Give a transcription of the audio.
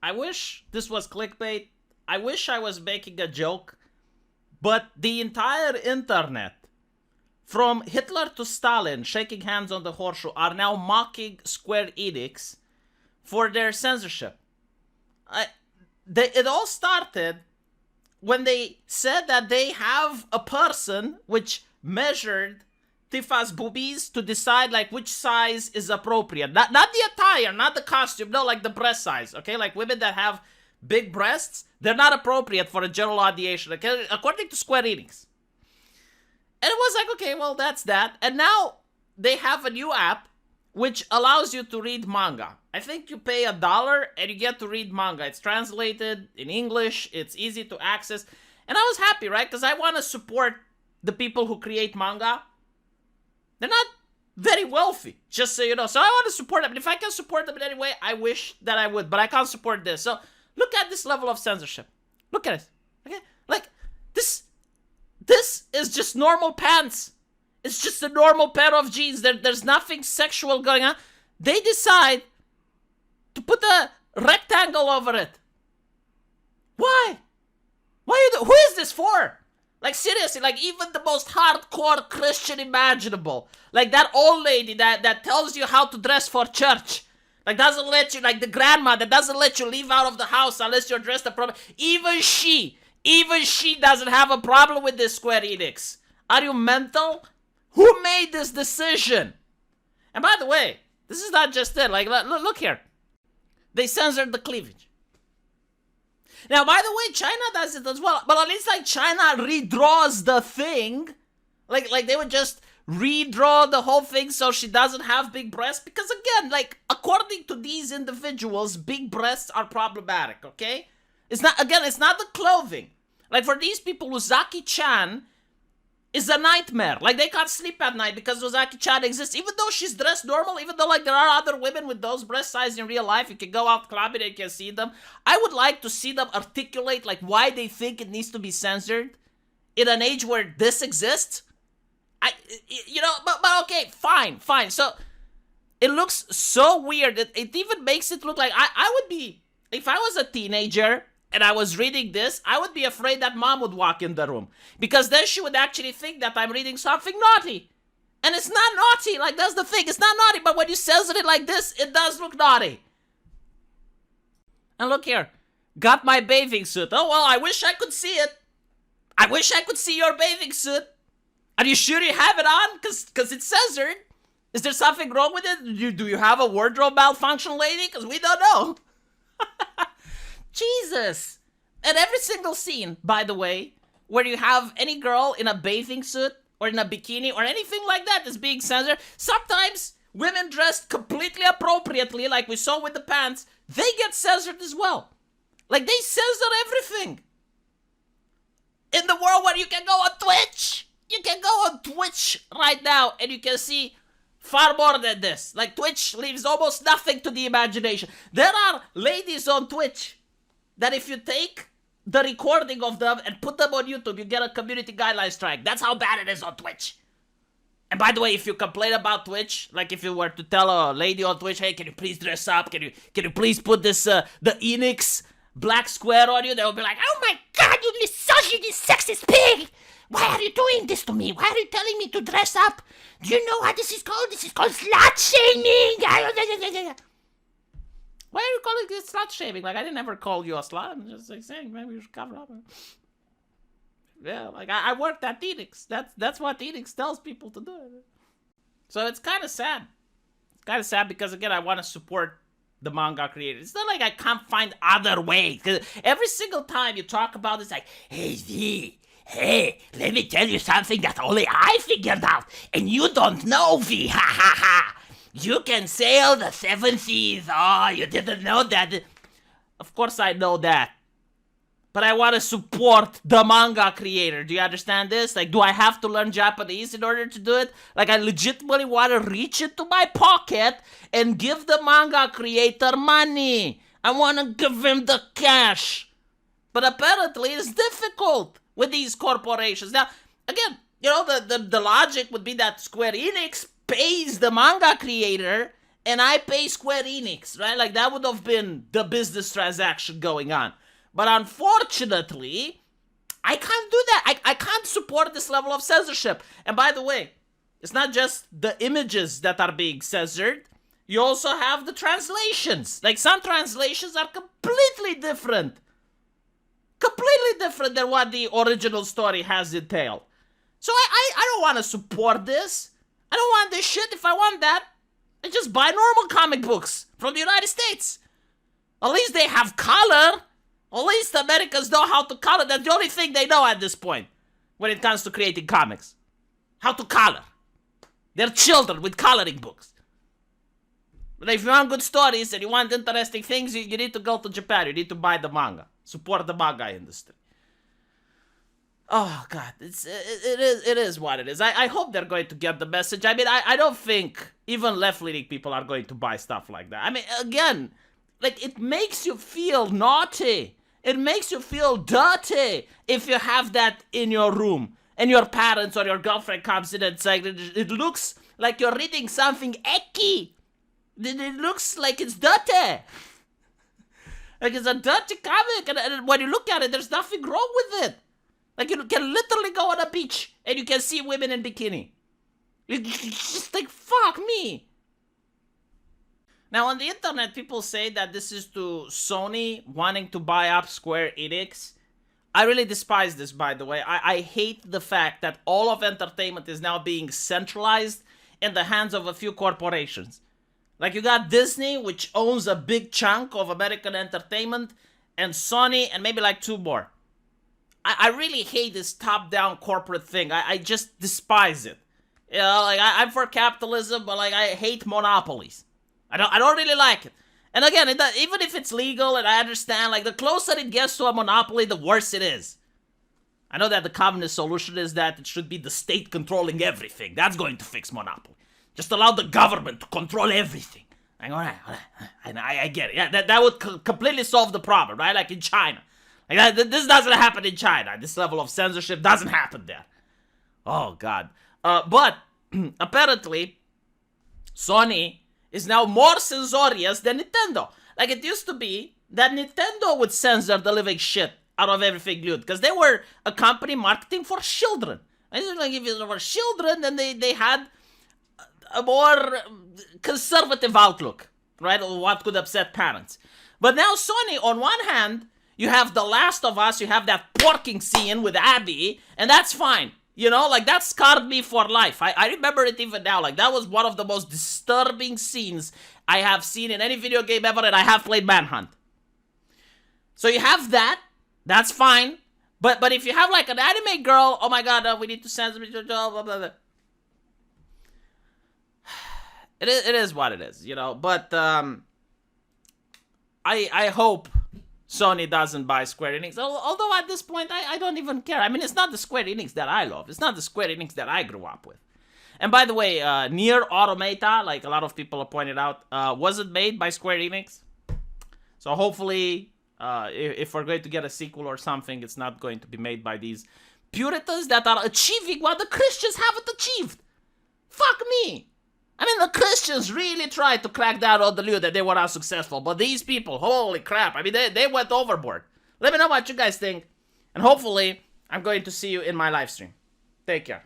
I wish this was clickbait. I wish I was making a joke. But the entire internet, from Hitler to Stalin shaking hands on the horseshoe, are now mocking SquareEnix for their censorship. It all started when they said that they have a person which measured Tifa's boobies to decide like which size is appropriate. Not the attire, not the costume, no, like the breast size, okay? Like women that have big breasts, they're not appropriate for a general audience, okay? According to SquareEnix. And it was like, okay, well, that's that. And now they have a new app which allows you to read manga. I think you pay $1 and you get to read manga. It's translated in English. It's easy to access. And I was happy, right? Because I want to support the people who create manga. They're not very wealthy, just so you know. So I want to support them. And if I can support them in any way, I wish that I would. But I can't support this. So look at this level of censorship. Look at it. Okay? Like, this is just normal pants. It's just a normal pair of jeans. There's nothing sexual going on. They decide to put a rectangle over it. Why? Who is this for? Like, seriously, like, even the most hardcore Christian imaginable. Like, that old lady that tells you how to dress for church. Like, doesn't let you, like, the grandma that doesn't let you leave out of the house unless you're dressed appropriately. Even she doesn't have a problem with this, SquareEnix. Are you mental? Who made this decision? And by the way, this is not just it. Like, look here. They censored the cleavage. Now, by the way, China does it as well. But at least, like, China redraws the thing. Like they would just redraw the whole thing so she doesn't have big breasts. Because, again, like, according to these individuals, big breasts are problematic, okay? It's not the clothing. Like, for these people, Uzaki-chan is a nightmare. Like, they can't sleep at night because Uzaki-chan exists. Even though she's dressed normal, even though, like, there are other women with those breast size in real life, you can go out clubbing and you can see them. I would like to see them articulate, like, why they think it needs to be censored in an age where this exists. But okay, fine. So, it looks so weird. It even makes it look like I would be, if I was a teenager and I was reading this, I would be afraid that mom would walk in the room. Because then she would actually think that I'm reading something naughty. And it's not naughty. Like, that's the thing. It's not naughty. But when you censor it like this, it does look naughty. And look here. Got my bathing suit. Oh, well, I wish I could see it. I wish I could see your bathing suit. Are you sure you have it on? Because it's censored. Is there something wrong with it? Do you have a wardrobe malfunction, lady? Because we don't know. Jesus. And every single scene, by the way, where you have any girl in a bathing suit or in a bikini or anything like that is being censored, sometimes women dressed completely appropriately, like we saw with the pants, they get censored as well. Like, they censor everything. In the world where you can go on Twitch, right now and you can see far more than this. Like, Twitch leaves almost nothing to the imagination. There are ladies on Twitch that if you take the recording of them and put them on YouTube, you get a community guideline strike. That's how bad it is on Twitch. And by the way, if you complain about Twitch, like if you were to tell a lady on Twitch, hey, can you please dress up? Can you please put this, the Enix black square on you? They will be like, oh my god, you misogynist, sexist pig! Why are you doing this to me? Why are you telling me to dress up? Do you know what this is called? This is called slut shaming! Why are you calling this slut shaming? Like, I didn't ever call you a slut. I'm just like saying, maybe you should cover up. Yeah, like, I worked at Enix. That's what Enix tells people to do. So it's kind of sad. It's kind of sad because, again, I want to support the manga creators. It's not like I can't find other ways. Because every single time you talk about it, it's like, hey, V, hey, let me tell you something that only I figured out. And you don't know, V, ha ha ha. You can sail the 7 seas. Oh, you didn't know that. Of course I know that. But I want to support the manga creator. Do you understand this? Like, do I have to learn Japanese in order to do it? Like, I legitimately want to reach into my pocket and give the manga creator money. I want to give him the cash. But apparently it's difficult with these corporations. Now, again, you know, the logic would be that SquareEnix pays the manga creator and I pay SquareEnix, right? Like, that would have been the business transaction going on. But unfortunately, I can't do that. I can't support this level of censorship. And by the way, it's not just the images that are being censored. You also have the translations. Like, some translations are completely different. Completely different than what the original story has entailed. So I don't want to support this. I don't want this shit. If I want that, I just buy normal comic books from the United States. At least they have color. At least the Americans know how to color. That's the only thing they know at this point when it comes to creating comics. How to color. They're children with coloring books. But if you want good stories and you want interesting things, you need to go to Japan. You need to buy the manga. Support the manga industry. Oh, God. It is what it is. I hope they're going to get the message. I mean, I don't think even left-leaning people are going to buy stuff like that. I mean, again, like, it makes you feel naughty. It makes you feel dirty if you have that in your room and your parents or your girlfriend comes in and it's like, it looks like you're reading something icky. It looks like it's dirty. Like, it's a dirty comic, and when you look at it, there's nothing wrong with it. Like, you can literally go on a beach and you can see women in bikini. It's just like, fuck me. Now, on the internet, people say that this is to Sony wanting to buy up SquareEnix. I really despise this, by the way. I hate the fact that all of entertainment is now being centralized in the hands of a few corporations. Like, you got Disney, which owns a big chunk of American entertainment, and Sony, and maybe like two more. I really hate this top-down corporate thing. I just despise it. You know, like, I'm for capitalism, but, like, I hate monopolies. I don't really like it. And again, even if it's legal, and I understand, like, the closer it gets to a monopoly, the worse it is. I know that the communist solution is that it should be the state controlling everything. That's going to fix monopoly. Just allow the government to control everything. Like, all right. I get it. Yeah, that would completely solve the problem, right? Like in China. Like, this doesn't happen in China. This level of censorship doesn't happen there. Oh, God. But apparently, Sony is now more censorious than Nintendo. Like, it used to be that Nintendo would censor the living shit out of everything new, because they were a company marketing for children. And like, if it were children, then they had a more conservative outlook, right, on what could upset parents. But now Sony, on one hand, you have The Last of Us, you have that porking scene with Abby, and that's fine. You know, like, that scarred me for life. I remember it even now. Like, that was one of the most disturbing scenes I have seen in any video game ever, and I have played Manhunt. So you have that. That's fine. But if you have, like, an anime girl, oh my God, we need to censor, blah, blah, blah. It is what it is, you know. But I hope Sony doesn't buy Square Enix. Although at this point, I don't even care. I mean, it's not the Square Enix that I love. It's not the Square Enix that I grew up with. And by the way, Nier Automata, like a lot of people have pointed out, wasn't made by Square Enix. So hopefully, if we're going to get a sequel or something, it's not going to be made by these Puritans that are achieving what the Christians haven't achieved. Fuck me. I mean, the Christians really tried to crack down on the Liu that they were unsuccessful. But these people, holy crap. I mean, they went overboard. Let me know what you guys think. And hopefully, I'm going to see you in my live stream. Take care.